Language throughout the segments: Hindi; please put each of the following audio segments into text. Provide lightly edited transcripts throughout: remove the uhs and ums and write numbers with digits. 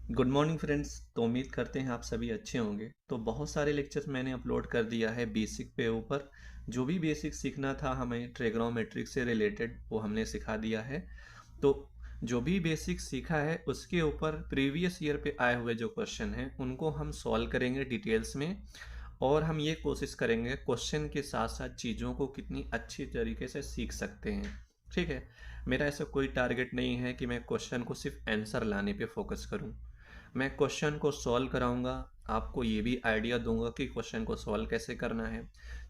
Good morning friends. तो उम्मीद करते हैं आप सभी अच्छे होंगे। तो बहुत सारे लेक्चर्स मैंने अपलोड कर दिया है बेसिक पे ऊपर। जो भी बेसिक सीखना था हमें ट्रिग्नोमेट्रिक से रिलेटेड वो हमने सिखा दिया है। तो जो भी बेसिक सीखा है उसके ऊपर प्रीवियस ईयर पे आए हुए जो क्वेश्चन हैं उनको हम सॉल्व करेंगे डिटेल्स में। और हम ये कोशिश करेंगे क्वेश्चन के साथ साथ चीज़ों को कितनी अच्छी तरीके से सीख सकते हैं। ठीक है। मेरा ऐसा कोई टारगेट नहीं है कि मैं क्वेश्चन को सिर्फ आंसर लाने पे फोकस करूं। मैं क्वेश्चन को सॉल्व कराऊंगा। आपको ये भी आइडिया दूंगा कि क्वेश्चन को सॉल्व कैसे करना है,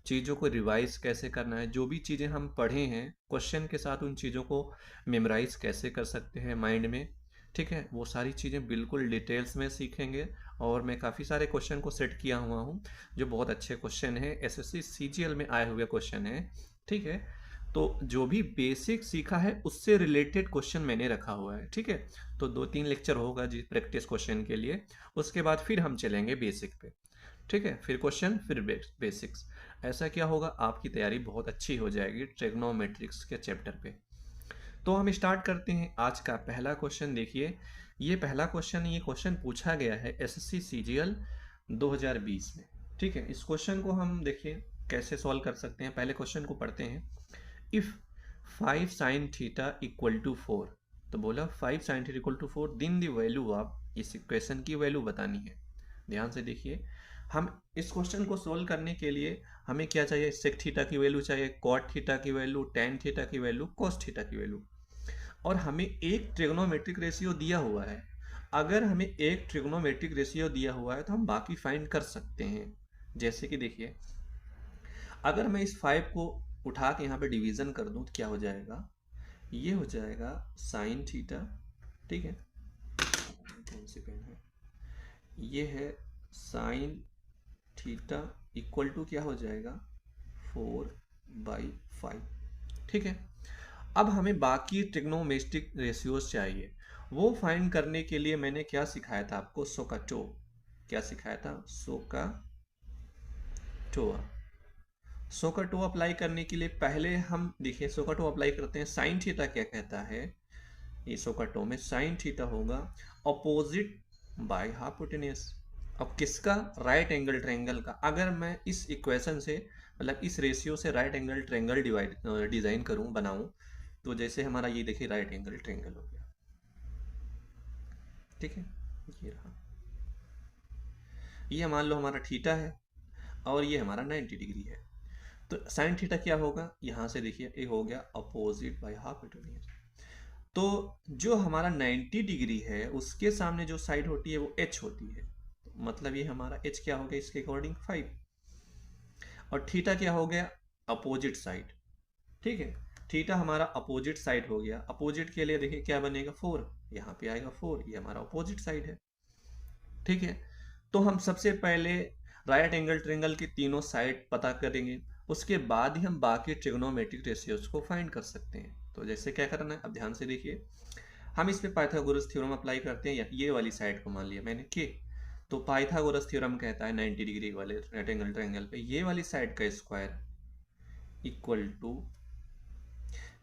चीज़ों को रिवाइज कैसे करना है, जो भी चीज़ें हम पढ़े हैं क्वेश्चन के साथ उन चीज़ों को मेमोराइज कैसे कर सकते हैं माइंड में। ठीक है, वो सारी चीज़ें बिल्कुल डिटेल्स में सीखेंगे। और मैं काफ़ी सारे क्वेश्चन को सेट किया हुआ हूँ जो बहुत अच्छे क्वेश्चन है, एसएससी सीजीएल में आए हुए क्वेश्चन है। ठीक है। तो जो भी बेसिक सीखा है उससे रिलेटेड क्वेश्चन मैंने रखा हुआ है। ठीक है। तो 2-3 लेक्चर होगा जी प्रैक्टिस क्वेश्चन के लिए। उसके बाद फिर हम चलेंगे बेसिक पे। ठीक है, फिर क्वेश्चन फिर बेसिक्स। ऐसा क्या होगा, आपकी तैयारी बहुत अच्छी हो जाएगी ट्रिग्नोमेट्रिक्स के चैप्टर पे। तो हम स्टार्ट करते हैं आज का पहला क्वेश्चन। देखिए, ये क्वेश्चन पूछा गया है एसएससी सीजीएल 2020 में। ठीक है, इस क्वेश्चन को हम देखिए कैसे सॉल्व कर सकते हैं। पहले क्वेश्चन को पढ़ते हैं। If 5 sin theta equal to 4, तो बोला 5 sin थीटा इक्वल टू 4 दिन दी वैल्यू ऑफ, इस इक्वेशन की वैल्यू बतानी है। ध्यान से देखिए, हम इस क्वेश्चन को सोल्व करने के लिए हमें क्या चाहिए, सेक थीटा की वैल्यू चाहिए, कॉट थीटा की वैल्यू, टेन थीटा की वैल्यू, कोस थीटा की वैल्यू। और हमें एक ट्रिग्नोमेट्रिक रेशियो दिया हुआ है। अगर हमें एक ट्रिग्नोमेट्रिक रेशियो दिया हुआ है तो हम बाकी फाइंड कर सकते हैं। जैसे कि देखिए, अगर मैं इस 5 को उठा के यहाँ पे डिवीजन कर दूं तो क्या हो जाएगा, ये हो जाएगा साइन थीटा। ठीक है, कौन सी पेन है, ये है साइन थीटा इक्वल टू क्या हो जाएगा 4/5। ठीक है। अब हमें बाकी ट्रिग्नोमेट्रिक रेशियोज चाहिए। वो फाइंड करने के लिए मैंने क्या सिखाया था आपको, सोकाटो। क्या सिखाया था, सोकाटोआ। सोकाटो अप्लाई करने के लिए पहले हम देखिए सोकाटो अप्लाई करते हैं। साइन थीटा क्या कहता है, ये सोकाटो में साइन थीटा होगा अपोजिट बाय हाइपोटेन्यूज। अब किसका, राइट एंगल ट्रायंगल का। अगर मैं इस इक्वेशन से मतलब इस रेशियो से राइट एंगल ट्रायंगल डिजाइन करूं बनाऊं, तो जैसे हमारा ये देखिए राइट एंगल ट्रायंगल हो गया। ठीक है, ये रहा। ये मान लो हमारा थीटा है और ये हमारा 90 डिग्री है। तो साइन थीटा क्या होगा, यहां से देखिए ये हो गया अपोजिट बाय हाइपोटेन्यूज। तो जो हमारा 90 डिग्री है उसके सामने जो साइड होती है वो एच होती है। तो मतलब ये हमारा एच क्या हो गया इसके अकॉर्डिंग 5। और थीटा क्या हो गया, अपोजिट साइड। ठीक है, थीटा हमारा अपोजिट साइड हो गया। अपोजिट के लिए देखिए क्या बनेगा 4, यहाँ पे आएगा 4, ये हमारा अपोजिट साइड है। ठीक है। तो हम सबसे पहले राइट एंगल ट्रायंगल की तीनों साइड पता करेंगे, उसके बाद ही हम बाकी ट्रिग्नोमेट्रिक रेशियोज को फाइंड कर सकते हैं। तो जैसे क्या करना है, अब ध्यान से देखिए, हम इस पे पाइथागोरस थ्योरम अप्लाई करते हैं। ये वाली साइड को मान लिया मैंने के, तो पाइथागोरस थ्योरम कहता है 90 डिग्री वाले राइट एंगल ट्रायंगल पे ये वाली साइड का स्क्वायर इक्वल टू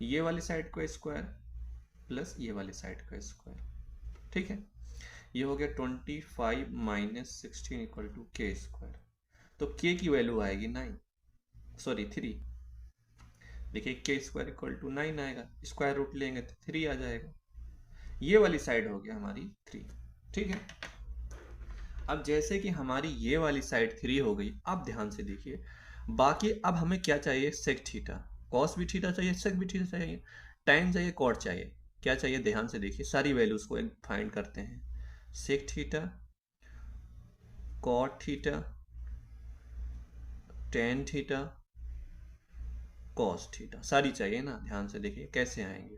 ये वाली साइड का स्क्वायर प्लस ये वाली साइड का स्क्वायर। ठीक है, ये हो गया 25 माइनस 16 इक्वल टू के स्क्वायर। तो के की वैल्यू आएगी 9, सॉरी 3। देखिए के स्क्वायर इक्वल टू 9 आएगा, स्क्वायर रूट लेंगे तो 3 आ जाएगा। ये वाली साइड हो गया हमारी 3। ठीक है। अब जैसे कि हमारी ये वाली साइड 3 हो गई, अब ध्यान से देखिए बाकी अब हमें क्या चाहिए, सेक थीटा। कॉस भी थीटा चाहिए, सेक भी थीटा चाहिए, टाइम चाहिए, कॉट चाहिए। क्या चाहिए, ध्यान से देखिए सारी वैल्यूज को फाइंड करते हैं। Sec theta, cot theta, tan theta, cos theta, सारी चाहिए ना। ध्यान से देखिए कैसे आएंगे,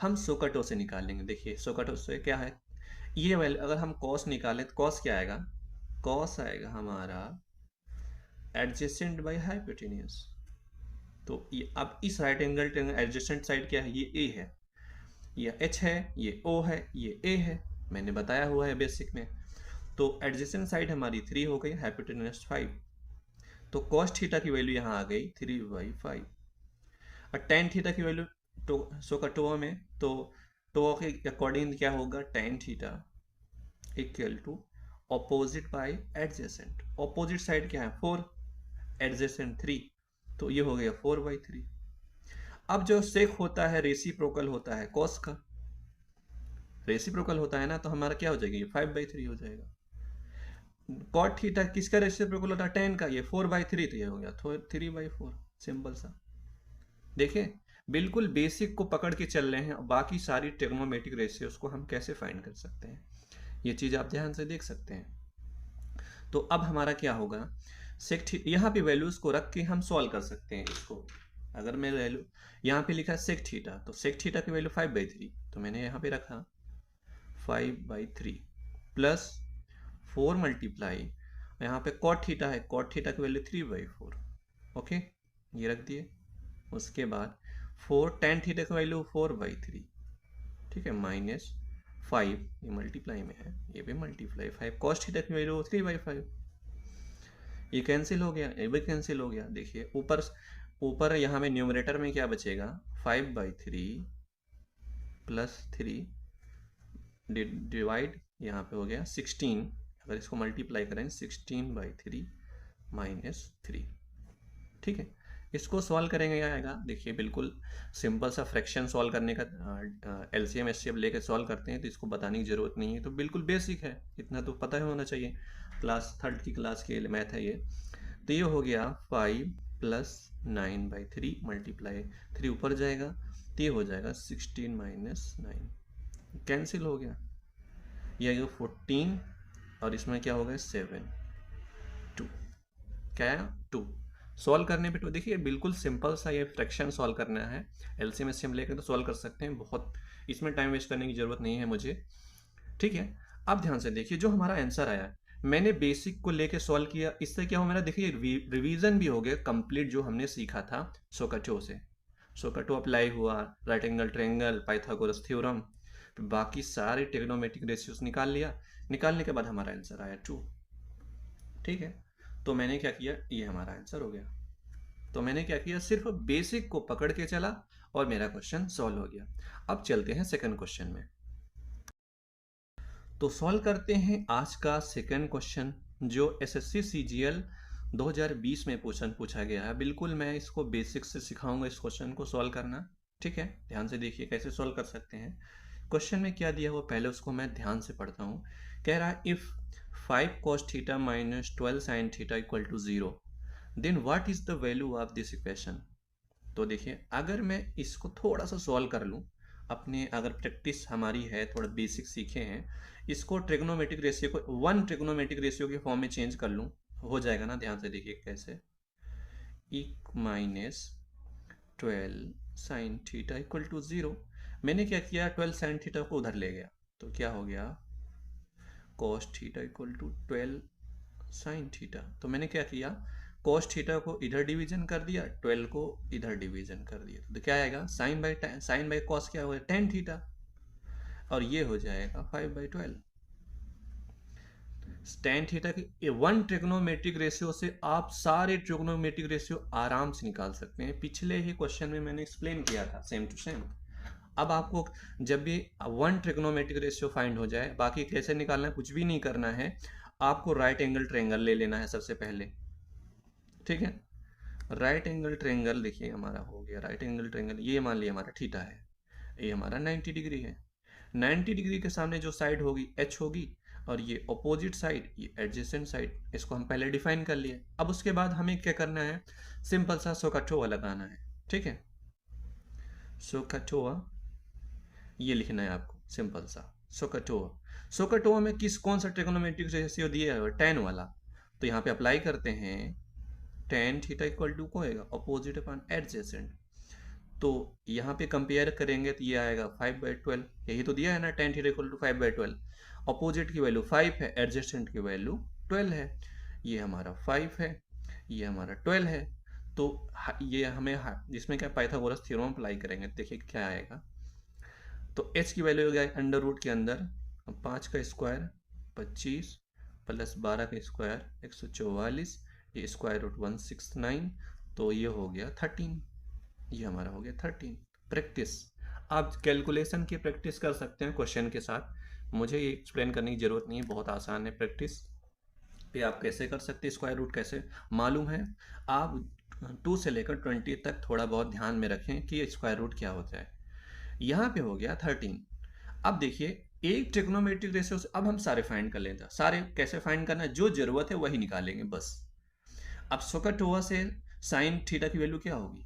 हम सोकाटो से निकालेंगे। देखिए सोकाटो से क्या है, ये वैल्यू अगर हम कॉस निकालें तो कॉस क्या आएगा, कॉस आएगा हमारा एडजेसेंट बाय हाइपोटेन्यूज। तो ये अब इस right angle triangle adjacent side क्या है, ये ए है, ये एच है, ये ओ है, ये ए है, मैंने बताया हुआ है बेसिक में। तो एडजेसेंट साइड हमारी 3 हो गई, हाइपोटेन्यूज 5। तो कॉस थीटा की वैल्यू यहाँ आ गई 3/5। और टेन थीटा की वैल्यू तो सोकाटोआ में तो तो अकॉर्डिंग क्या होगा, tan theta equal to opposite by adjacent. Opposite side क्या है 4, एडजेसेंट 3, तो ये हो गया 4/3। अब जो सेक होता है रेसिप्रोकल होता है कॉस का, रेसिप्रोकल होता है ना, तो हमारा क्या हो जाएगा, ये 5/3 हो जाएगा। कॉट थीटा किसका रेसिप्रोकल होता है, टेन का, ये 4/3, तो ये हो गया 3/4। सिंपल सा। देखिए बिल्कुल बेसिक को पकड़ के चल रहे हैं, और बाकी सारी ट्रिग्नोमेट्रिक रेशियोज को हम कैसे फाइंड कर सकते हैं, ये चीज आप ध्यान से देख सकते हैं। तो अब हमारा क्या होगा, सेक यहाँ पे वैल्यूज को रख के हम सॉल्व कर सकते हैं इसको। अगर मैं वैल्यू यहाँ पे लिखा है सेक थीटा, तो सेक थीटा की वैल्यू 5/3, तो मैंने यहाँ पे रखा 5/3 प्लस 4 मल्टीप्लाई, यहाँ पे कॉट थीटा है, कॉट थीटा की वैल्यू 3/4। ओके, ये रख दिए। उसके बाद 4 टेन थीटा की वैल्यू 4/3, ठीक है, माइनस 5, ये मल्टीप्लाई में है, ये भी मल्टीप्लाई 5, कॉस थीटा की वैल्यू 3/5, ये कैंसिल हो गया, ये भी कैंसिल हो गया। देखिए ऊपर ऊपर यहाँ में न्यूमरेटर में क्या बचेगा, 5/3 प्लस 3 डिवाइड, यहाँ पे हो गया 16, अगर इसको मल्टीप्लाई करें 16/3 माइनस 3, ठीक है। इसको सॉल्व करेंगे क्या आएगा, देखिए बिल्कुल सिंपल सा फ्रैक्शन सॉल्व करने का एलसीएम एचसीएफ लेके सॉल्व करते हैं, तो इसको बताने की जरूरत नहीं है, तो बिल्कुल बेसिक है, इतना तो पता ही होना चाहिए, क्लास थर्ड की क्लास के मैथ है ये। तो ये हो गया 5 प्लस 9/3 मल्टीप्लाई 3 ऊपर जाएगा, तो ये हो जाएगा 16 माइनस 9, कैंसिल हो गया, ये आएगा 14, और इसमें क्या होगा 7, 2, क्या 2। सॉल्व करने पे तो देखिए बिल्कुल सिंपल सा ये फ्रैक्शन सॉल्व करना है, एलसीएम एचसीएम लेकर तो सॉल्व कर सकते हैं, बहुत इसमें टाइम वेस्ट करने की जरूरत नहीं है मुझे, ठीक है। अब ध्यान से देखिए जो हमारा आंसर आया, मैंने बेसिक को लेके सॉल्व किया, इससे क्या हो मेरा, देखिए रिवीजन भी हो गया कंप्लीट, जो हमने सीखा था सोकाटो से, सोकाटो अप्लाई हुआ, right angle triangle, Pythagoras theorem, बाकी सारे ट्रिग्नोमेट्रिक रेशियोज निकाल लिया, निकालने के बाद हमारा आंसर आया 2, ठीक है। तो मैंने क्या किया, ये हमारा आंसर हो गया, तो मैंने क्या किया, सिर्फ बेसिक को पकड़ के चला और मेरा क्वेश्चन सॉल्व हो गया। अब चलते हैं सेकंड क्वेश्चन में। तो सॉल्व करते हैं आज का सेकंड क्वेश्चन, जो एसएससी सीजीएल 2020 में पूछा गया है। बिल्कुल मैं इसको बेसिक से सिखाऊंगा इस क्वेश्चन को सॉल्व करना, ठीक है। ध्यान से देखिए कैसे सॉल्व कर सकते हैं। क्वेश्चन में क्या दिया हुआ, पहले उसको मैं ध्यान से पढ़ता हूँ। कह रहा है if 5 cos theta minus 12 sin theta equal to 0, then what is the value of this equation. तो देखिए अगर मैं इसको थोड़ा सा सॉल्व कर लूँ, अपने अगर प्रैक्टिस हमारी है, थोड़ा बेसिक सीखे हैं, इसको ट्रिग्नोमेट्रिक रेशियो को 1 ट्रिग्नोमेट्रिक रेशियो के फॉर्म में चेंज कर लूँ, हो जाएगा ना। ध्यान से देखिए कैसे, minus 12 sin theta equal to 0, मैंने क्या किया 12 sin थीटा को उधर ले गया, तो क्या हो गया cos theta equal to 12 sin theta. तो मैंने क्या किया, cos थीटा को इधर डिवीजन कर दिया, 12 को इधर डिवीजन कर दिया, तो क्या आएगा साइन बाई कॉस क्या होगा tan थीटा, और ये हो जाएगा 5/12। tan थीटा की 1 ट्रिग्नोमेट्रिक रेशियो से आप सारे ट्रिग्नोमेट्रिक रेशियो आराम से निकाल सकते हैं, पिछले ही क्वेश्चन में मैंने एक्सप्लेन किया था सेम टू सेम। अब आपको जब भी 1 ट्रिग्नोमेट्रिक रेशियो फाइंड हो जाए, बाकी कैसे निकालना है कुछ भी नहीं करना है, आपको राइट एंगल ट्रायंगल ले लेना है सबसे पहले, ठीक है। राइट एंगल ट्रायंगल देखिए हमारा हो गया, राइट एंगल ट्रायंगल ये मान लिया हमारा थीटा है, ये हमारा 90 डिग्री है, 90 डिग्री के सामने जो साइड होगी एच होगी, और ये अपोजिट साइड ये एडजेसेंट साइड, इसको हम पहले डिफाइन कर लिए। अब उसके बाद हमें क्या करना है, सिंपल सा सोकाटोवा लगाना है, ठीक है। सोकाटोवा ये लिखना है आपको, सिंपल सा सोकाटोवा। सोकाटोवा में कौन सा ट्रिग्नोमेट्रिक रेशियो दिया है, tan वाला, तो यहाँ पे अप्लाई करते हैं, tan थीटा इक्वल टू को होएगा अपोजिट अपॉन एडजेसेंट, तो यहाँ पे कंपेयर करेंगे तो ये आएगा 5/12, यही तो दिया है ना, tan theta equal to 5/12, opposite की वैल्यू 5 है, एडजेसेंट की वैल्यू 12 है, ये हमारा 5 है, ये हमारा 12 है, तो ये हमें जिसमें क्या पाइथागोरस थ्योरम अप्लाई करेंगे, देखिए क्या आएगा। तो h की वैल्यू हो गया अंडर रूट के अंदर 5 का स्क्वायर 25 प्लस 12 का स्क्वायर 144, ये स्क्वायर रूट 169, तो ये हो गया 13, ये हमारा हो गया 13। प्रैक्टिस, आप कैलकुलेशन की प्रैक्टिस कर सकते हैं क्वेश्चन के साथ, मुझे ये एक्सप्लेन करने की ज़रूरत नहीं है, बहुत आसान है प्रैक्टिस पे। आप कैसे कर सकते हैं, स्क्वायर रूट कैसे मालूम है, आप 2 से लेकर 20 तक थोड़ा बहुत ध्यान में रखें कि स्क्वायर रूट क्या होता है। यहाँ पे हो गया 13। अब देखिए एक ट्रिग्नोमेट्रिक रेशियो से अब हम सारे फाइंड कर लेते हैं। सारे कैसे फाइंड करना है, जो जरूरत है वही निकालेंगे बस। अब सोकट ओवर से साइन थीटा की वैल्यू क्या होगी,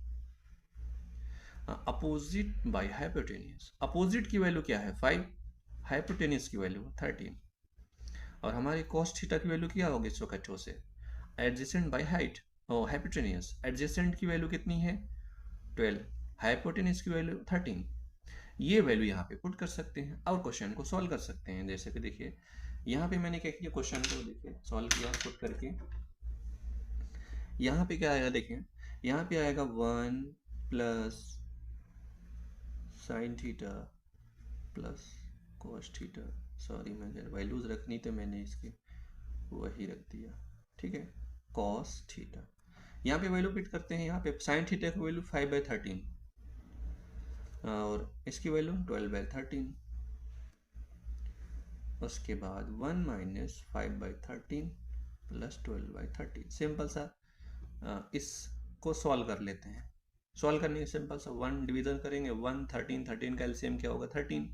अपोजिट बाय हाइपोटेन्यूज। अपोजिट की वैल्यू क्या है 5, हाइपोटेन्यूज की वैल्यू 13, और हमारी कॉस थीटा की वैल्यू क्या होगी सोकट ओवर से, एडजेसेंट बाय हाइट और हाइपोटेन्यूज। एडजेसेंट की वैल्यू कितनी है 12, हाइपोटेन्यूज की वैल्यू 13। ये वैल्यू यहाँ पे पुट कर सकते हैं और क्वेश्चन को सॉल्व कर सकते हैं। जैसे कि देखिए यहाँ पे मैंने क्या किया, क्वेश्चन को देखिए सॉल्व किया पुट करके। यहाँ पे क्या आएगा देखिए, यहाँ पे आएगा 1 plus sine theta plus cos theta. Sorry मैंने वैल्यूज रखनी तो मैंने इसकी वही रख दिया, ठीक है, कॉस थीटा। यहाँ पे वैल्यू पिट करते हैं, यहाँ पे साइन थीटा की वैल्यू 5/13 और इसकी वैल्यू 12/13। उसके बाद 1 माइनस 5/13 प्लस 12/13। सिंपल सा इसको सॉल्व कर लेते हैं। सॉल्व करने के सिंपल सा 1 डिवीजन करेंगे, 1 13, 13 का एलसीएम क्या होगा 13।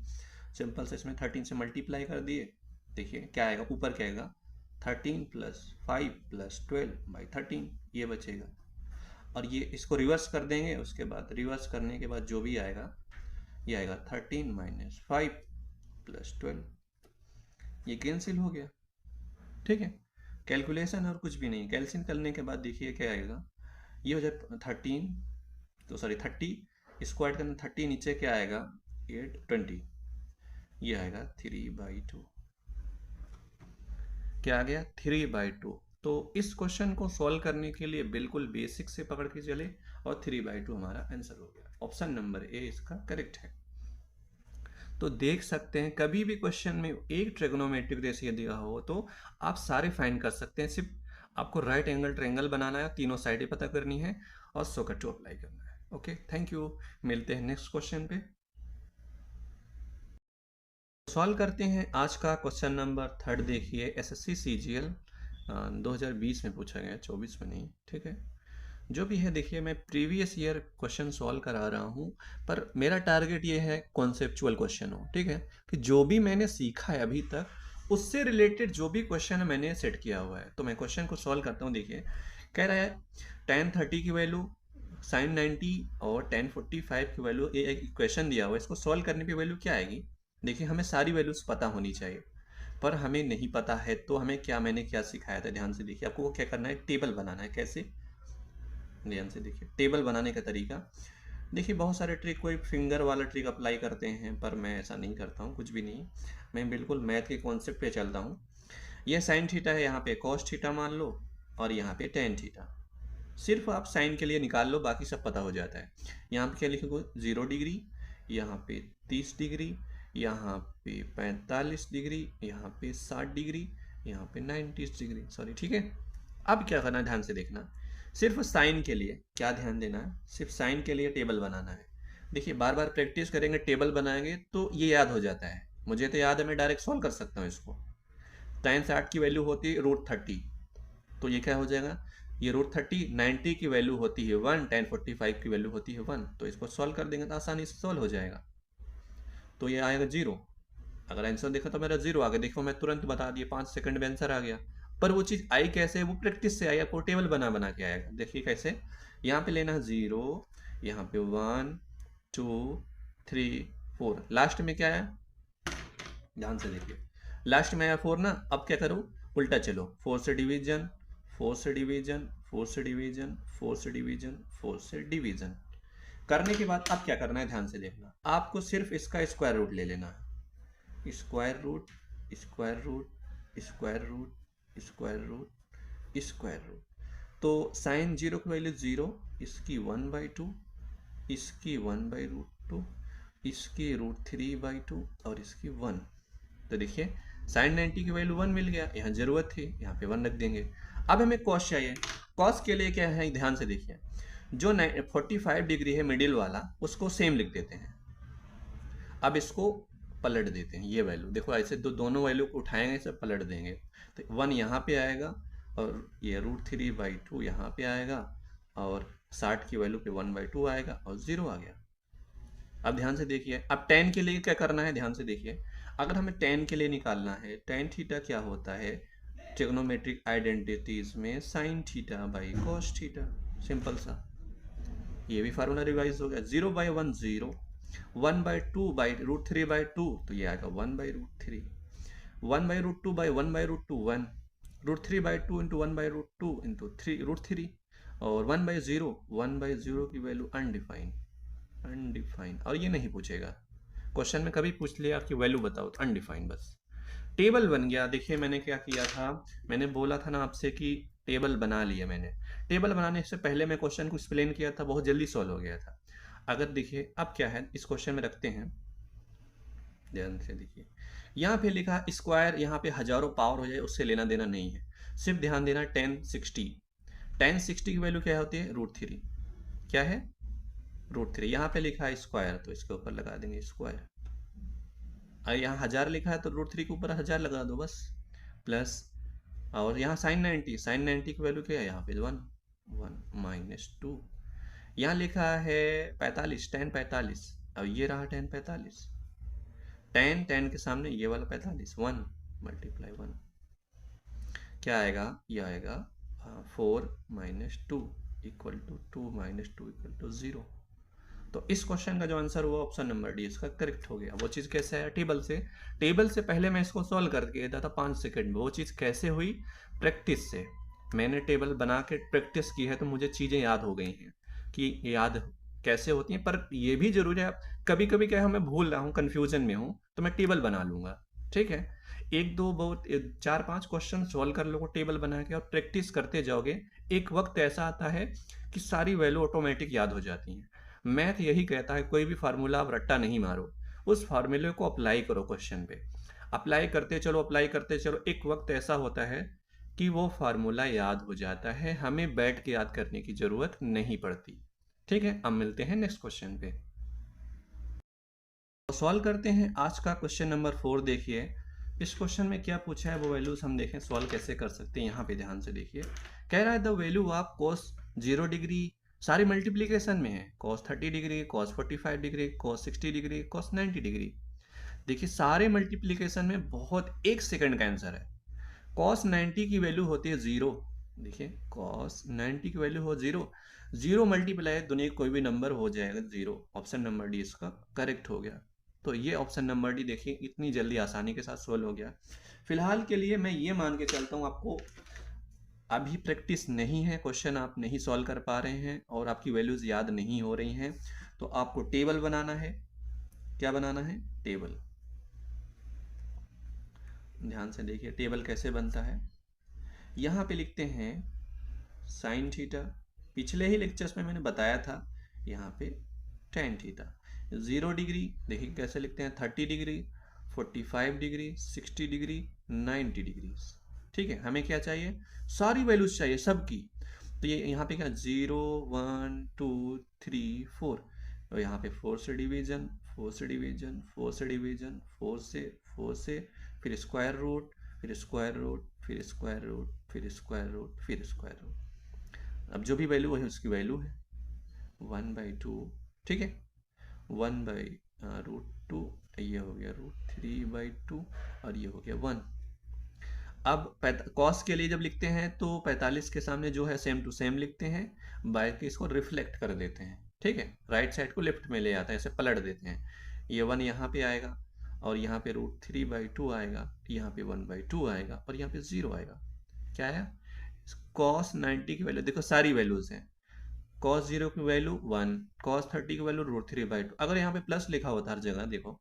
सिंपल सा इसमें 13 से मल्टीप्लाई कर दिए, देखिए क्या आएगा, ऊपर क्या आएगा 13 प्लस 5 प्लस 12/13 ये बचेगा। और ये इसको रिवर्स कर देंगे, उसके बाद रिवर्स करने के बाद जो भी आएगा ये आएगा 13 माइनस 5 प्लस 12, ये कैंसिल हो गया, ठीक है। कैलकुलेशन और कुछ भी नहीं, कैंसिल करने के बाद देखिए क्या आएगा, ये हो जाए 13, तो सॉरी 30 स्क्वायर करना 30, नीचे क्या आएगा 8 20, ये आएगा 3/2। क्या आ गया 3/2। तो इस क्वेश्चन को सॉल्व करने के लिए बिल्कुल बेसिक से पकड़ के चले और 3/2 हमारा आंसर हो गया। ऑप्शन नंबर ए इसका करेक्ट है। तो देख सकते हैं कभी भी क्वेश्चन में एक ट्रिग्नोमेट्रिक रेशियो दिया हो तो आप सारे फाइंड कर सकते हैं, सिर्फ आपको राइट एंगल ट्रायंगल बनाना है, तीनों साइडें पता करनी है और सोकट अप्लाई करना है। ओके, थैंक यू, मिलते हैं नेक्स्ट क्वेश्चन पे। सॉल्व करते हैं आज का क्वेश्चन नंबर 3 देखिए, एसएससी सीजीएल 2020 में पूछा गया, 24 में नहीं, ठीक है। जो भी है देखिए मैं प्रीवियस ईयर क्वेश्चन सॉल्व करा रहा हूँ, पर मेरा टारगेट ये है कॉन्सेप्चुअल क्वेश्चन हो, ठीक है, कि जो भी मैंने सीखा है अभी तक उससे रिलेटेड जो भी क्वेश्चन है मैंने सेट किया हुआ है। तो मैं क्वेश्चन को सॉल्व करता हूँ। देखिए कह रहा है tan 30 की वैल्यू, sin 90 और tan 45 की वैल्यू, ये एक इक्वेशन दिया हुआ है, इसको सॉल्व करने की वैल्यू क्या आएगी। देखिए हमें सारी वैल्यूज पता होनी चाहिए, पर हमें नहीं पता है तो हमें क्या, मैंने क्या सिखाया था ध्यान से देखिए। आपको क्या करना है, टेबल बनाना है। कैसे, ध्यान से देखिए टेबल बनाने का तरीका। देखिए बहुत सारे ट्रिक, कोई फिंगर वाला ट्रिक अप्लाई करते हैं, पर मैं ऐसा नहीं करता हूँ, कुछ भी नहीं, मैं बिल्कुल मैथ के कॉन्सेप्ट पे चलता हूँ। ये साइन थीटा है, यहाँ पे कॉस थीटा मान लो, और यहाँ पे टेन थीटा। सिर्फ आप साइन के लिए निकाल लो, बाकी सब पता हो जाता है। यहाँ पे क्या लिखोगे 0 डिग्री, यहाँ पे 30 डिग्री, यहाँ पे 45 डिग्री, यहाँ पे 60 डिग्री, यहाँ पे 90 डिग्री, सॉरी, ठीक है। अब क्या करना है, ध्यान से देखना, सिर्फ साइन के लिए क्या ध्यान देना है, सिर्फ साइन के लिए टेबल बनाना है। देखिए बार बार प्रैक्टिस करेंगे, टेबल बनाएंगे तो ये याद हो जाता है। मुझे तो याद है, मैं डायरेक्ट सॉल्व कर सकता हूँ इसको। tan 60 की वैल्यू होती है √30, तो ये क्या हो जाएगा, ये √30, 90 की वैल्यू होती है 1, tan 45 की वैल्यू होती है 1, तो इसको सॉल्व कर देंगे तो आसानी से सॉल्व हो जाएगा। तो ये आएगा 0। अगर आंसर देखा तो मेरा 0 आ गया, देखो मैं तुरंत बता दिया, 5 सेकंड में आंसर आ गया। पर वो चीज़ आई कैसे, वो प्रैक्टिस से आई, आपको टेबल बना बना के आएगा। देखिए कैसे, यहाँ पे लेना 0, यहाँ पे 1 2 3 4, लास्ट में क्या आया, ध्यान से देखिए, लास्ट में आया 4 ना। अब क्या करूँ, उल्टा चलो, 4 से डिवीजन, 4 से डिवीजन, 4 से डिवीजन, 4 से डिवीजन, 4 से डिवीजन करने के बाद अब क्या करना है, ध्यान से देखना, आपको सिर्फ इसका स्क्वायर रूट ले लेना है। Square root, square root, square root, square root, square root. तो साइन 0 की वैल्यू 0, इसकी 1/2, इसकी 1/√2, इसकी √3/2 और इसकी 1। तो देखिए साइन 90 की वैल्यू 1 मिल गया, यहाँ जरूरत थी, यहाँ पे 1 रख देंगे। अब हमें कॉस चाहिए, कॉस के लिए क्या है, ध्यान से देखिए, जो 45 डिग्री है मिडिल वाला, उसको सेम लिख देते हैं। अब इसको पलट देते हैं, ये वैल्यू देखो ऐसे दोनों वैल्यू को उठाएंगे, इसे पलट देंगे, तो 1 यहाँ पे आएगा और ये √3/2 यहाँ पे आएगा और 60 की वैल्यू पे 1/2 आएगा और 0 आ गया। अब ध्यान से देखिए, अब tan के लिए क्या करना है, ध्यान से देखिए। अगर हमें tan के लिए निकालना है, tan थीटा क्या होता है ट्रिग्नोमेट्रिक आइडेंटिटीज में, sin θ cos θ, सिंपल सा। ये भी फार्मूला रिवाइज हो गया। 0/1 0, 1/2/√3/2, तो ये आएगा 1/√3, 1/√2/1/√2 1, √3/2 इंटू 1/√2 इंटू 3√3, और 1/0, 1/0 की वैल्यू अनडिफाइंड, और ये नहीं पूछेगा क्वेश्चन में, कभी पूछ लिया कि वैल्यू बताओ तो अनडिफाइंड बस। टेबल बन गया। देखिए मैंने क्या किया था, मैंने बोला था ना आपसे कि टेबल बना लिया मैंने। टेबल बनाने से पहले मैं क्वेश्चन को एक्सप्लेन किया था, बहुत जल्दी सॉल्व हो गया था। अगर देखिए अब क्या है, इस क्वेश्चन में रखते हैं, ध्यान से देखिए, यहाँ पे लिखा स्क्वायर, यहाँ पे हजारों पावर हो जाए उससे लेना देना नहीं है, सिर्फ ध्यान देना 1060, 1060 की वैल्यू क्या होती है, √3, क्या है √3, यहाँ पे लिखा है स्क्वायर तो इसके ऊपर लगा देंगे स्क्वायर, और यहाँ 1000 लिखा है तो √3 के ऊपर 1000 लगा दो बस, प्लस, और यहाँ sin 90 की वैल्यू क्या है, यहाँ पे 1 -2, यहाँ लिखा है 45, tan 45, अब ये रहा tan 45, tan के सामने ये वाला 45, 1 × 1 क्या आएगा, ये आएगा 4 - 2 = 2 - 2 = 0। तो इस क्वेश्चन का जो आंसर हुआ ऑप्शन नंबर डी इसका करेक्ट हो गया। वो चीज़ कैसे है, टेबल से पहले मैं इसको सॉल्व करके देता था 5 सेकंड में। वो चीज़ कैसे हुई, प्रैक्टिस से। मैंने टेबल बना के प्रैक्टिस की है तो मुझे चीज़ें याद हो गई हैं कि याद कैसे होती हैं। पर ये भी जरूरी है, कभी कभी क्या है मैं भूल रहा हूँ, कन्फ्यूजन में हूँ, तो मैं टेबल बना लूंगा, ठीक है। 1-2 बहुत 4-5 क्वेश्चन सॉल्व कर लोगे टेबल बना के और प्रैक्टिस करते जाओगे, एक वक्त ऐसा आता है कि सारी वैल्यू ऑटोमेटिक याद हो जाती हैं। मैथ यही कहता है, कोई भी फार्मूला आप रट्टा नहीं मारो, उस फार्मूले को अप्लाई करो क्वेश्चन पे, अप्लाई करते चलो, एक वक्त ऐसा होता है कि वो फार्मूला याद हो जाता है, हमें बैठ के याद करने की जरूरत नहीं पड़ती, ठीक है। अब मिलते हैं नेक्स्ट क्वेश्चन पे, तो सॉल्व करते हैं आज का क्वेश्चन नंबर 4। देखिए इस क्वेश्चन में क्या पूछा है, वो वैल्यूज हम देखें सॉल्व कैसे कर सकते हैं। यहाँ पे ध्यान से देखिए, कह रहा है the value of cos 0 degree, सारी मल्टीप्लीकेशन में है, cos 30 degree, cos 45 degree, cos 60 degree, cos 90 degree. देखिए सारे मल्टीप्लीकेशन में बहुत 1 सेकंड का आंसर है। cos 90 की वैल्यू होती है 0, देखिए cos 90 की वैल्यू हो 0, 0 मल्टीप्लाई दुनिया कोई भी नंबर हो जाएगा 0, ऑप्शन नंबर डी इसका करेक्ट हो गया। तो ये ऑप्शन नंबर डी देखिए इतनी जल्दी आसानी के साथ सोल्व हो गया। फिलहाल के लिए मैं ये मान के चलता हूँ आपको अभी प्रैक्टिस नहीं है, क्वेश्चन आप नहीं सॉल्व कर पा रहे हैं और आपकी वैल्यूज याद नहीं हो रही हैं, तो आपको टेबल बनाना है। क्या बनाना है, टेबल। ध्यान से देखिए टेबल कैसे बनता है। यहाँ पे लिखते हैं sin थीटा, पिछले ही लेक्चर्स में मैंने बताया था, यहाँ पे tan थीटा। 0 डिग्री देखिए कैसे लिखते हैं, 30 डिग्री, 45 डिग्री, 60 डिग्री, 90 डिग्री, ठीक है। हमें क्या चाहिए, सारी वैल्यूज चाहिए सबकी। तो ये यहाँ पे क्या 0 1 2 3 4, और यहाँ पे 4 से डिवीजन, 4 से डिवीजन, 4 से डिवीजन, 4 से, फिर स्क्वायर रूट, फिर स्क्वायर रूट, फिर स्क्वायर रूट, फिर स्क्वायर रूट, फिर स्क्वायर रूट। अब जो भी वैल्यू है उसकी वैल्यू है 1/2, ठीक है, 1/√2, ये हो गया √3/2 और ये हो गया 1। अब कॉस के लिए जब लिखते हैं तो 45 के सामने जो है सेम टू सेम लिखते हैं, बाय के इसको रिफ्लेक्ट कर देते हैं, ठीक है, राइट साइड को लेफ्ट में ले आता है, ऐसे पलट देते हैं। ये 1 यहाँ पे आएगा और यहाँ पे √3/2 आएगा, यहाँ पे 1/2 आएगा और यहाँ पे 0 आएगा। क्या है, cos 90 की वैल्यू देखो सारी वैल्यूज हैं, cos 0 की वैल्यू 1, cos 30 की वैल्यू √3/2। अगर यहाँ पे प्लस लिखा होता हर जगह, देखो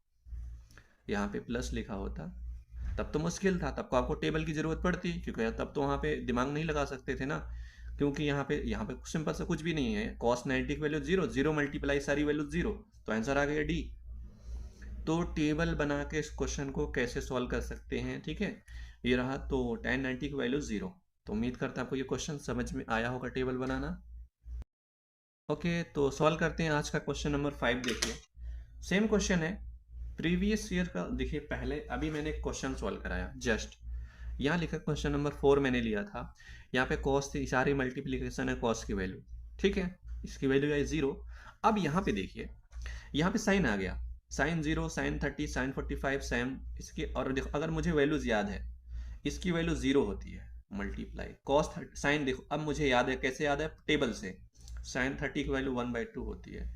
यहाँ पे प्लस लिखा होता तब तो मुश्किल था, तब को आपको टेबल की जरूरत पड़ती, क्योंकि तब तो वहाँ पे दिमाग नहीं लगा सकते थे ना, क्योंकि यहाँ पे सिंपल से कुछ भी नहीं है, cos 90 की वैल्यू 0, 0 मल्टीप्लाई सारी वैल्यू 0, तो आंसर आ गया डी। तो टेबल बना के इस क्वेश्चन को कैसे सॉल्व कर सकते हैं, ठीक है, ये रहा। तो tan 90 की वैल्यू 0। तो उम्मीद करता हूँ आपको ये क्वेश्चन समझ में आया होगा टेबल बनाना। ओके, तो सॉल्व करते हैं आज का क्वेश्चन नंबर 5। देखिए सेम क्वेश्चन है, प्रीवियस ईयर का देखिए, पहले अभी मैंने एक क्वेश्चन सॉल्व कराया जस्ट, यहाँ लिखा क्वेश्चन नंबर 4 मैंने लिया था। यहाँ पे कॉस थी, सारी मल्टीप्लीकेशन है कॉस की वैल्यू, ठीक है, इसकी वैल्यू आई 0। अब यहाँ पे देखिए, यहाँ पे साइन आ गया, साइन 0, साइन 30, साइन 45, साइन इसके, और देखो अगर मुझे वैल्यूज याद है, इसकी वैल्यू 0 होती है, मल्टीप्लाई कॉस साइन, देखो अब मुझे याद है, कैसे याद है, टेबल से। साइन 30 की वैल्यू 1/2 होती है,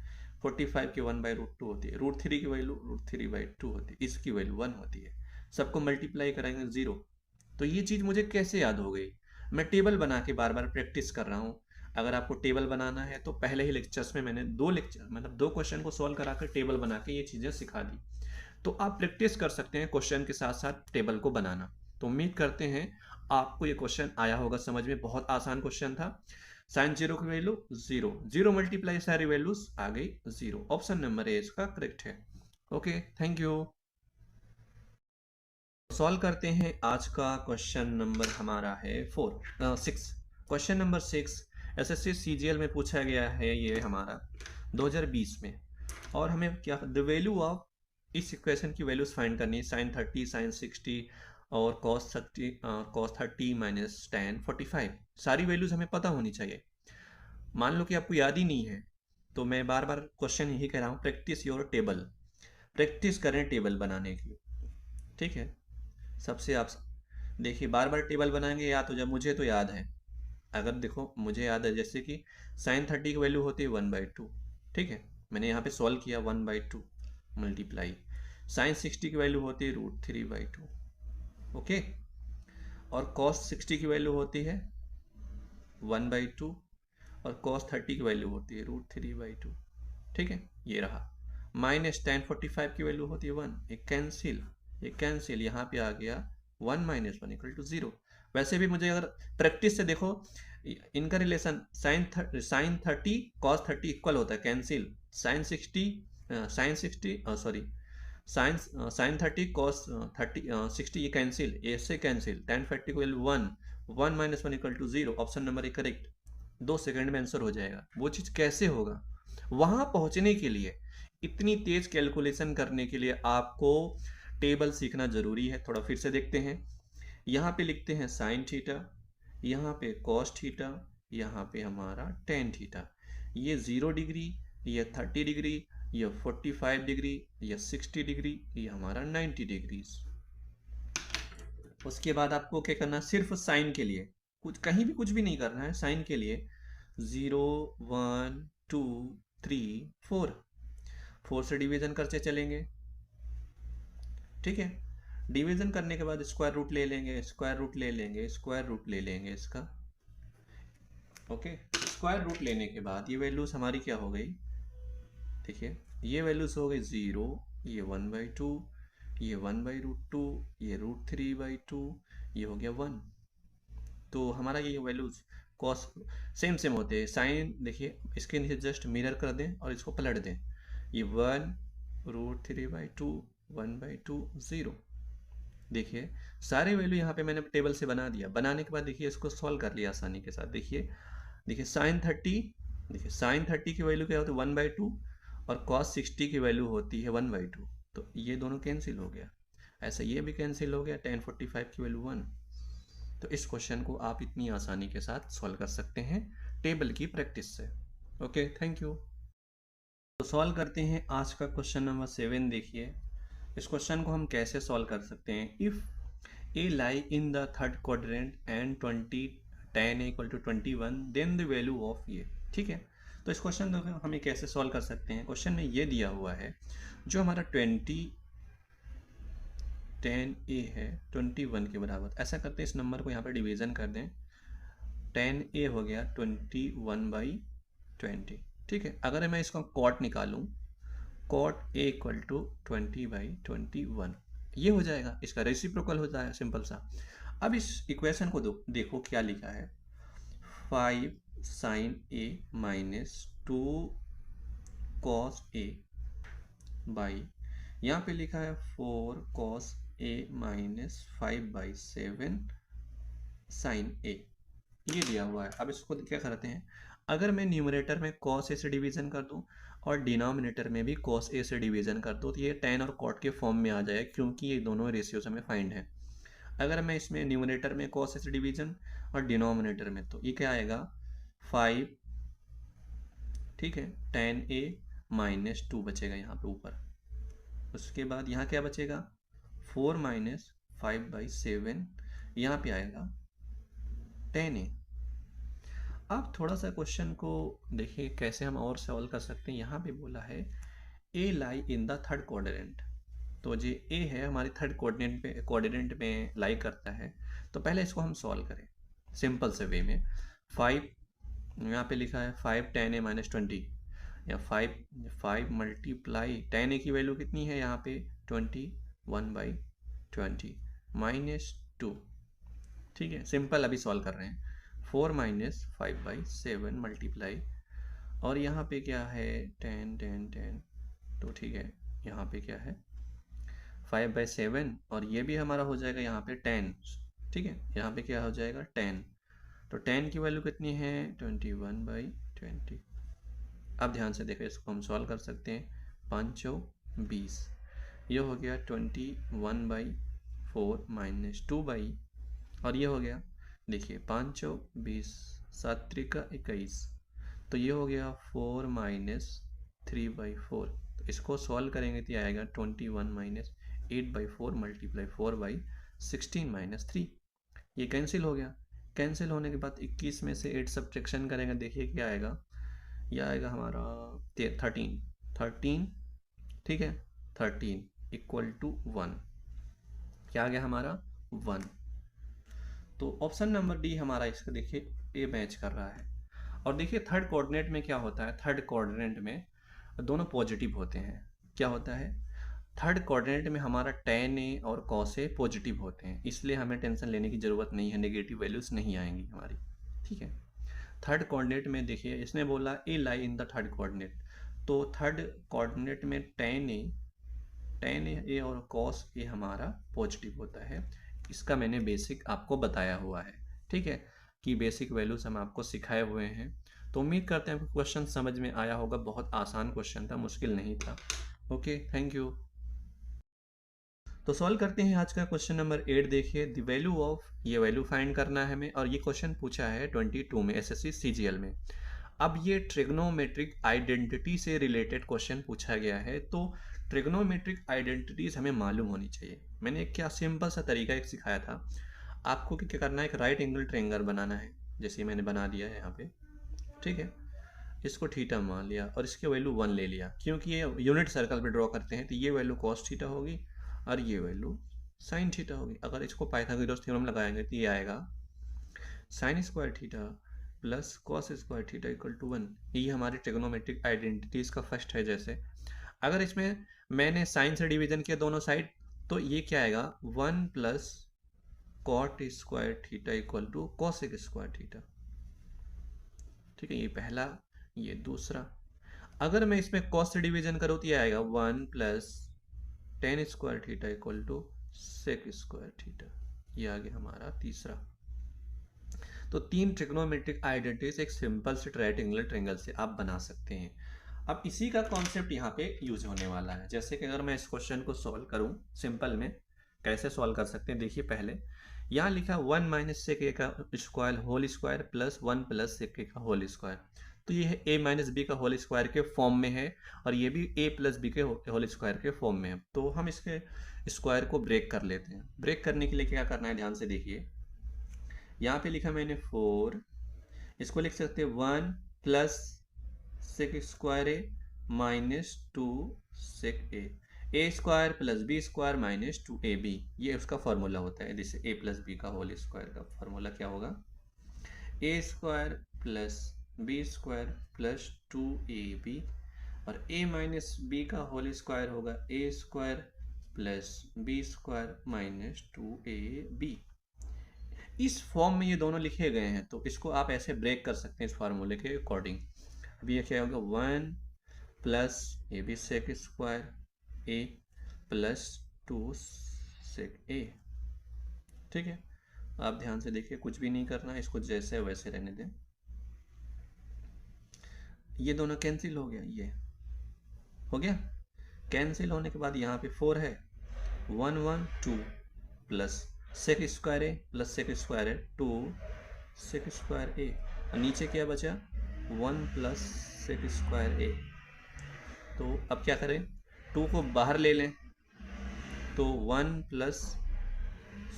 45 की 1/√2 होती है, √3 की वैल्यू √3/2 होती है, इसकी वैल्यू 1 होती है, सबको मल्टीप्लाई कराएंगे 0। तो ये चीज़ मुझे कैसे याद हो गई, मैं टेबल बना के बार बार प्रैक्टिस कर रहा हूँ। अगर आपको टेबल बनाना है तो पहले ही लेक्चर्स में मैंने 2 लेक्चर मतलब 2 क्वेश्चन को सॉल्व कराकर टेबल बना के ये चीज़ें सिखा दी। तो आप प्रैक्टिस कर सकते हैं क्वेश्चन के साथ साथ टेबल को बनाना। तो उम्मीद करते हैं आपको ये क्वेश्चन आया होगा समझ में, बहुत आसान क्वेश्चन था। साइन 0 की वैल्यू 0, 0 मल्टीप्लाई सारी वैल्यूज आ गई 0। ऑप्शन नंबर ए इसका करेक्ट है। Okay, thank you. सॉल्व करते हैं, आज का क्वेश्चन नंबर हमारा है 6। क्वेश्चन नंबर 6 एसएससी सीजीएल में पूछा गया है, ये हमारा 2020 में। और हमें क्या, द वैल्यू ऑफ, इस इक्वेशन की वैल्यूज फाइंड करनी है, साइन 30, साइन 60 और कॉस 30 माइनस tan 45, सारी वैल्यूज हमें पता होनी चाहिए। मान लो कि आपको याद ही नहीं है, तो मैं बार बार क्वेश्चन यही कह रहा हूँ, प्रैक्टिस योर टेबल, प्रैक्टिस करें टेबल बनाने की, ठीक है। सबसे आप देखिए, बार बार टेबल बनाएंगे याद हो जाए, मुझे तो याद है, अगर देखो मुझे याद है, जैसे कि साइन 30 की वैल्यू होती है 1/2, ठीक है, मैंने यहाँ पे सॉल्व किया 1/2 मल्टीप्लाई, साइन 60 की वैल्यू होती है √3/2, ओके, और कॉस 60 की वैल्यू होती है 1/2, और कॉस 30 की वैल्यू होती है √3/2, ठीक है, ये रहा। माइनस tan 45 की वैल्यू होती है 1, ये कैंसिल यहाँ पे आ गया 1 - 1 = 0। वैसे भी मुझे अगर प्रैक्टिस से देखो, इनका रिलेशन साइन 30 कॉस 30 इक्वल होता है, cancel, sine 60 sorry sine sine 30 cos 30 60, ये कैंसिल, ऐसे कैंसिल, tan 40 की value 1, 1 - 1 = 0। Option number A correct, 2 second में आंसर हो जाएगा। वो चीज़ कैसे होगा, वहां पहुंचने के लिए, इतनी तेज कैलकुलेशन करने के लिए आपको टेबल सीखना जरूरी है। थोड़ा फिर से देखते हैं, यहाँ पे लिखते हैं साइन थीटा, यहाँ पे कॉस थीटा, यहाँ पे हमारा टेन थीटा, ये 0 डिग्री, ये 30 डिग्री, ये 45 डिग्री, ये 60 डिग्री, ये हमारा 90 डिग्री। उसके बाद आपको क्या करना है, सिर्फ साइन के लिए, कुछ कहीं भी कुछ भी नहीं करना है, साइन के लिए 0 1 2 3 4 से डिवीजन करते चलेंगे, ठीक है। डिवीजन करने के बाद स्क्वायर रूट ले लेंगे, स्क्वायर रूट ले लेंगे, स्क्वायर रूट ले लेंगे इसका, ओके। स्क्वायर रूट लेने के बाद ये वैल्यूज हमारी क्या हो गई, देखिए ये वैल्यूज हो गई 0, ये 1/2, ये 1/√2, ये √3/2, ये हो गया 1। तो हमारा ये वैल्यूज कॉस सेम सेम होते हैं। साइन देखिए, इसके नीचे जस्ट मिरर कर दें और इसको पलट दें, ये 1 √3/2 1/2 0। देखिए सारे वैल्यू यहाँ पे मैंने टेबल से बना दिया, बनाने के बाद देखिए इसको सॉल्व कर लिया आसानी के साथ। देखिए साइन 30, देखिए साइन 30 की वैल्यू क्या होती है 1/2, और कॉस 60 की वैल्यू होती है 1/2, तो ये दोनों कैंसिल हो गया, ऐसा ये भी कैंसिल हो गया, tan 45 की वैल्यू 1। तो इस क्वेश्चन को आप इतनी आसानी के साथ सॉल्व कर सकते हैं टेबल की प्रैक्टिस से। Okay, thank you. तो सॉल्व करते हैं आज का क्वेश्चन नंबर 7। देखिए इस क्वेश्चन को हम कैसे सॉल्व कर सकते हैं। If A lie in the third quadrant and 20 tan a = 21 then the value of A, ठीक है। तो इस क्वेश्चन को हमें कैसे सॉल्व कर सकते हैं, क्वेश्चन में ये दिया हुआ है, जो हमारा 20 tan a है 21 के बराबर, ऐसा करते हैं इस नंबर को यहाँ पर डिवीजन कर दें, tan a हो गया 21/20, ठीक है। अगर मैं इसका कॉट निकालूं, cot a = 20/21, ये हो जाएगा, इसका रेसिप्रोकल हो जाएगा, सिंपल सा। अब इस इक्वेशन को देखो क्या लिखा है, 5 sin a - 2 cos a by, यहाँ पे लिखा है 4 cos a - 5/7 sin a, ये दिया हुआ है। अब इसको क्या करते हैं, अगर मैं न्यूमरेटर में cos a से डिवीजन कर दूं और डिनोमिनेटर में भी cos a से डिवीजन कर दो तो ये tan और cot के फॉर्म में आ जाएगा, क्योंकि ये दोनों रेशियोज हमें फाइंड है। अगर मैं इसमें न्यूमरेटर में cos a से डिवीजन और डिनोमिनेटर में, तो ये क्या आएगा 5, ठीक है, tan a माइनस 2 बचेगा यहाँ पे ऊपर। उसके बाद यहाँ क्या बचेगा 4 माइनस 5/7, यहाँ पे आएगा tan a। अब थोड़ा सा क्वेश्चन को देखिए कैसे हम और सॉल्व कर सकते हैं। यहाँ पे बोला है ए lie in the third quadrant, तो जो ए है हमारे थर्ड क्वाड्रेंट में लाई करता है। तो पहले इसको हम सॉल्व करें सिंपल से वे में। 5 यहाँ पे लिखा है 5 tan a माइनस 20, या 5 मल्टीप्लाई tan a की वैल्यू कितनी है यहाँ पे 21/20 माइनस 2, ठीक है, सिंपल अभी सॉल्व कर रहे हैं। 4 माइनस 5/7 मल्टीप्लाई, और यहाँ पे क्या है 10, तो ठीक है, यहाँ पे क्या है 5/7, और ये भी हमारा हो जाएगा यहाँ पे 10, ठीक है, यहाँ पे क्या हो जाएगा 10, तो 10 की वैल्यू कितनी है 21/20। अब ध्यान से देखो, इसको हम सॉल्व कर सकते हैं। 5 20, ये हो गया 21/4 माइनस 2 और ये हो गया, देखिए 5 20 7 त्रिका 21, तो ये हो गया 4 माइनस 3/4। तो इसको सॉल्व करेंगे तो आएगा 21 माइनस 8/4 मल्टीप्लाई 4/16 माइनस 3। ये कैंसिल हो गया। कैंसिल होने के बाद 21 में से 8 सब्ट्रैक्शन करेंगे, देखिए क्या आएगा, यह आएगा हमारा 13, ठीक है, 13 इक्वल टू 1, क्या आ गया हमारा 1। तो ऑप्शन नंबर डी हमारा इसका देखिए ए मैच कर रहा है। और देखिए थर्ड कोऑर्डिनेट में क्या होता है, थर्ड कोऑर्डिनेट में दोनों पॉजिटिव होते हैं। क्या होता है थर्ड कोऑर्डिनेट में हमारा tan a और cos a पॉजिटिव होते हैं, इसलिए हमें टेंशन लेने की ज़रूरत नहीं है, नेगेटिव वैल्यूज़ नहीं आएंगी हमारी, ठीक है। थर्ड कोऑर्डिनेट में देखिए इसने बोला ए lie in the third coordinate, तो थर्ड कोऑर्डिनेट में tan a और cos a हमारा पॉजिटिव होता है। इसका मैंने बेसिक आपको बताया हुआ है, ठीक है, कि बेसिक वैल्यूज हम आपको सिखाए हुए हैं। तो उम्मीद करते हैं आपको क्वेश्चन समझ में आया होगा। बहुत आसान क्वेश्चन था, मुश्किल नहीं था। Okay, thank you. तो सॉल्व करते हैं आज का क्वेश्चन नंबर 8। देखिए द वैल्यू ऑफ, ये वैल्यू फाइंड करना है हमें, और ये क्वेश्चन पूछा है 22 में एसएससी सीजीएल में। अब ये ट्रिग्नोमेट्रिक आइडेंटिटी से रिलेटेड क्वेश्चन पूछा गया है, तो ट्रिग्नोमेट्रिक आइडेंटिटीज हमें मालूम होनी चाहिए। मैंने एक क्या सिंपल सा तरीका एक सिखाया था आपको कि क्या करना है, एक राइट एंगल ट्रायंगल बनाना है, जैसे मैंने बना दिया है यहाँ पे, ठीक है। इसको थीटा मान लिया और इसकी वैल्यू 1 ले लिया, क्योंकि ये यूनिट सर्कल पे ड्रॉ करते हैं, तो ये वैल्यू cos थीटा होगी और ये वैल्यू साइन थीटा होगी। अगर इसको पाइथागोरस थ्योरम लगाएंगे तो ये आएगा sine square theta plus cos square theta equal to 1। ये हमारी ट्रिग्नोमेट्रिक आइडेंटिटीज का फर्स्ट है। जैसे अगर इसमें मैंने साइन से डिवीजन किया दोनों साइड, तो ये क्या आएगा 1 plus cot square theta equal to cosec square theta, ठीक है, ये पहला, ये दूसरा। अगर मैं इसमें कॉस से डिवीजन करूँ तो ये आएगा 1 plus tan square theta equal to sec square theta, ये आ गया हमारा तीसरा। तो 3 ट्रिग्नोमेट्रिक आइडेंटिटीज एक सिंपल से ट्रायंगुलर ट्रायंगल से आप बना सकते हैं। अब इसी का कॉन्सेप्ट यहाँ पे यूज होने वाला है। जैसे कि अगर मैं इस क्वेश्चन को सॉल्व करूँ सिंपल में, कैसे सॉल्व कर सकते हैं, देखिए पहले यहाँ लिखा 1 माइनस सेक ए का square whole square plus 1 plus sec A का होल स्क्वायर, तो ये है a माइनस बी का होल स्क्वायर के फॉर्म में है, और ये भी a प्लस बी के होल स्क्वायर के फॉर्म में है। तो हम इसके स्क्वायर को ब्रेक कर लेते हैं। ब्रेक करने के लिए क्या करना है, ध्यान से देखिए, यहाँ पे लिखा मैंने 4, इसको लिख सकते हैं 1 plus sec square A minus 2 sec A square plus B square minus 2ab, ये उसका फॉर्मूला होता है। जैसे a प्लस बी का होल स्क्वायर का फॉर्मूला क्या होगा, a square plus B square plus 2ab, और a माइनस बी का होल स्क्वायर होगा a square plus B square minus 2ab। इस फॉर्म में ये दोनों लिखे गए हैं, तो इसको आप ऐसे ब्रेक कर सकते हैं इस फार्मूले के अकॉर्डिंग। अभी ये क्या होगा 1 plus A B sec square A plus 2 sec A, ठीक है। आप ध्यान से देखिए, कुछ भी नहीं करना, इसको जैसे वैसे रहने दें। ये दोनों कैंसिल हो गया, ये हो गया। कैंसिल होने के बाद यहाँ पे 4 है, 1 1 2 plus sec square A plus sec square A 2 sec square ए, और नीचे क्या बचा 1 प्लस सेक स्क्वायर ए। तो अब क्या करें, 2 को बाहर ले लें, तो 1 प्लस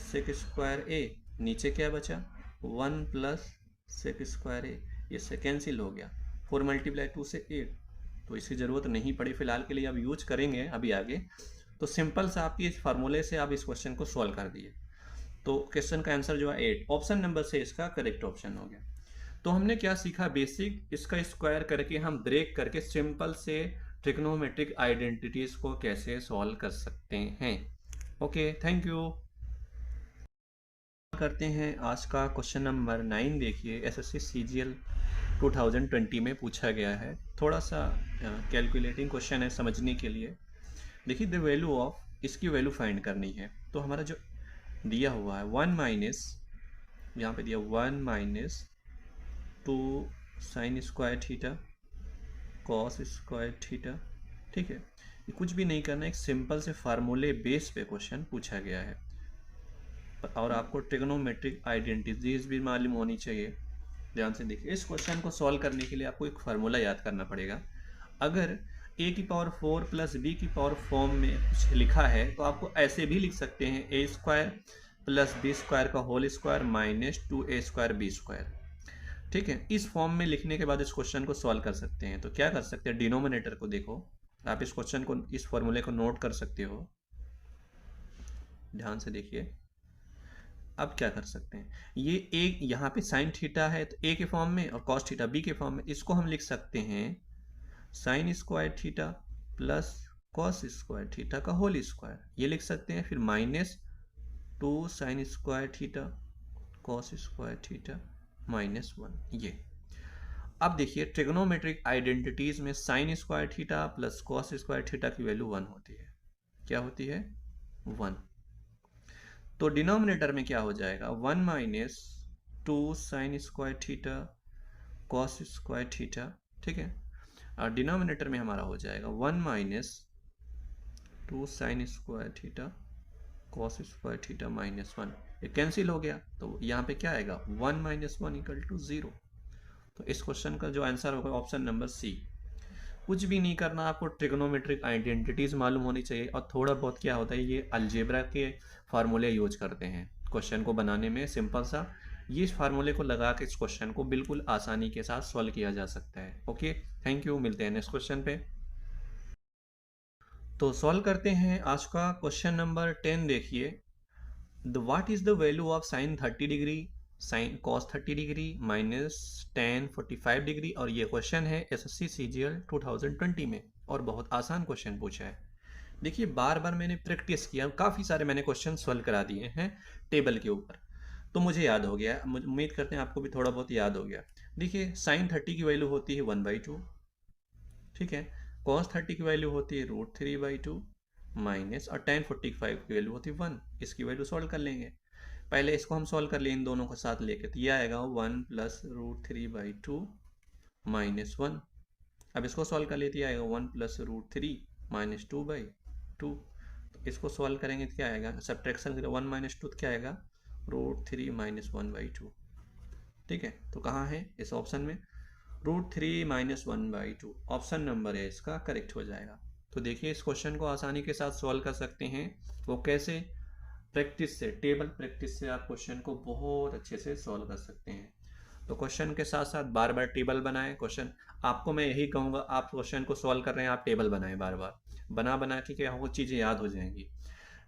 सेक स्क्वायर ए, नीचे क्या बचा 1 प्लस सेक स्क्वायर ए, ये से कैंसिल हो गया। 4 मल्टीप्लाई 2 से 8, तो इसकी ज़रूरत नहीं पड़ी फिलहाल के लिए, अब यूज करेंगे अभी आगे। तो सिंपल सा आपकी इस फार्मूले से आप इस क्वेश्चन को सॉल्व कर दिए, तो क्वेश्चन का आंसर जो है 8, ऑप्शन नंबर से इसका करेक्ट ऑप्शन हो गया। तो हमने क्या सीखा, बेसिक, इसका स्क्वायर करके हम ब्रेक करके सिंपल से ट्रिग्नोमेट्रिक आइडेंटिटीज को कैसे सॉल्व कर सकते हैं। Okay, thank you. करते हैं आज का क्वेश्चन नंबर 9। देखिए एसएससी सीजीएल 2020 में पूछा गया है, थोड़ा सा कैलकुलेटिंग क्वेश्चन है समझने के लिए। देखिए द वैल्यू ऑफ, इसकी वैल्यू फाइंड करनी है। तो हमारा जो दिया हुआ है 1 माइनस, यहाँ पे दिया 1 minus 2 sign square theta cos square theta, ठीक है। ये कुछ भी नहीं करना, एक सिंपल से फार्मूले बेस पे क्वेश्चन पूछा गया है, और आपको ट्रिग्नोमेट्रिक आइडेंटिटीज भी मालूम होनी चाहिए। ध्यान से देखिए, इस क्वेश्चन को सॉल्व करने के लिए आपको एक फार्मूला याद करना पड़ेगा। अगर a की पावर 4 प्लस बी की पावर फॉर्म में कुछ लिखा है, तो आपको ऐसे भी लिख सकते हैं A square plus B square का whole square minus 2a square B square, ठीक है। इस फॉर्म में लिखने के बाद इस क्वेश्चन को सॉल्व कर सकते हैं। तो क्या कर सकते हैं, डिनोमिनेटर को देखो, आप इस क्वेश्चन को, इस फॉर्मूले को नोट कर सकते हो। ध्यान से देखिए, अब क्या कर सकते हैं, ये एक यहाँ पे साइन थीटा है तो ए के फॉर्म में, और कॉस थीटा बी के फॉर्म में, इसको हम लिख सकते हैं sign square theta plus cos square theta का होल स्क्वायर, ये लिख सकते हैं। फिर minus 2 sign square theta cos square theta minus 1, ये। अब देखिए ट्रिग्नोमेट्रिक आइडेंटिटीज में sign square theta plus cos square theta की वैल्यू 1 होती है। क्या होती है, 1। तो डिनोमिनेटर में क्या हो जाएगा, 1 minus 2 sign square theta cos square theta, ठीक है। और डिनोमिनेटर में हमारा हो जाएगा 1 minus 2 sign square theta cos square theta minus 1, ये कैंसिल हो गया। तो यहाँ पे क्या आएगा, 1 माइनस 1 इक्वल टू 0। तो इस क्वेश्चन का जो आंसर होगा ऑप्शन नंबर सी। कुछ भी नहीं करना, आपको ट्रिग्नोमेट्रिक आइडेंटिटीज मालूम होनी चाहिए, और थोड़ा बहुत क्या होता है, ये अलजेब्रा के फार्मूले यूज करते हैं क्वेश्चन को बनाने में। सिंपल सा ये इस फार्मूले को लगा के इस क्वेश्चन को बिल्कुल आसानी के साथ सॉल्व किया जा सकता है। ओके, थैंक यू, मिलते हैं नेक्स्ट क्वेश्चन पे। तो सॉल्व करते हैं आज का क्वेश्चन नंबर 10। देखिए what is the value of sine 30 degree sine cos 30 degree minus ten 45 degree, और ये क्वेश्चन है एसएससी सीजीएल 2020 में, और बहुत आसान क्वेश्चन पूछा है। देखिए बार बार मैंने प्रैक्टिस किया, काफ़ी सारे मैंने क्वेश्चन सॉल्व करा दिए हैं टेबल के ऊपर, तो मुझे याद हो गया। उम्मीद करते हैं आपको भी थोड़ा बहुत याद हो गया। देखिए साइन 30 की वैल्यू होती है 1/2, ठीक है। कॉस 30 की वैल्यू होती है √3/2 माइनस, और टेन 45 की वैल्यू होती है 1। इसकी वैल्यू सॉल्व कर लेंगे, पहले इसको हम सॉल्व कर लिए इन दोनों को साथ लेके, तो यह आएगा 1 प्लस √3/2 माइनस 1। अब इसको सॉल्व कर लेते आएगा 1 प्लस √3 माइनस 2/2। तो इसको सॉल्व करेंगे तो क्या आएगा, सब्ट्रैक्शन करें 1 माइनस 2 तो क्या आएगा √3 माइनस 1/2, ठीक है। तो कहाँ है इस ऑप्शन में, √3 माइनस 1/2 ऑप्शन नंबर है इसका करेक्ट हो जाएगा। तो देखिए इस क्वेश्चन को आसानी के साथ सॉल्व कर सकते हैं। वो कैसे, प्रैक्टिस से, टेबल प्रैक्टिस से आप क्वेश्चन को बहुत अच्छे से सॉल्व कर सकते हैं। तो क्वेश्चन के साथ साथ बार बार टेबल बनाएं। क्वेश्चन आपको मैं यही कहूँगा, आप क्वेश्चन को सॉल्व कर रहे हैं, आप टेबल बनाएं बार बार, बना बना के क्या वो चीज़ें याद हो जाएंगी।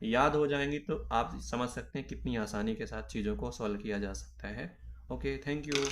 याद हो जाएंगी तो आप समझ सकते हैं कितनी आसानी के साथ चीज़ों को सॉल्व किया जा सकता है। Okay, thank you.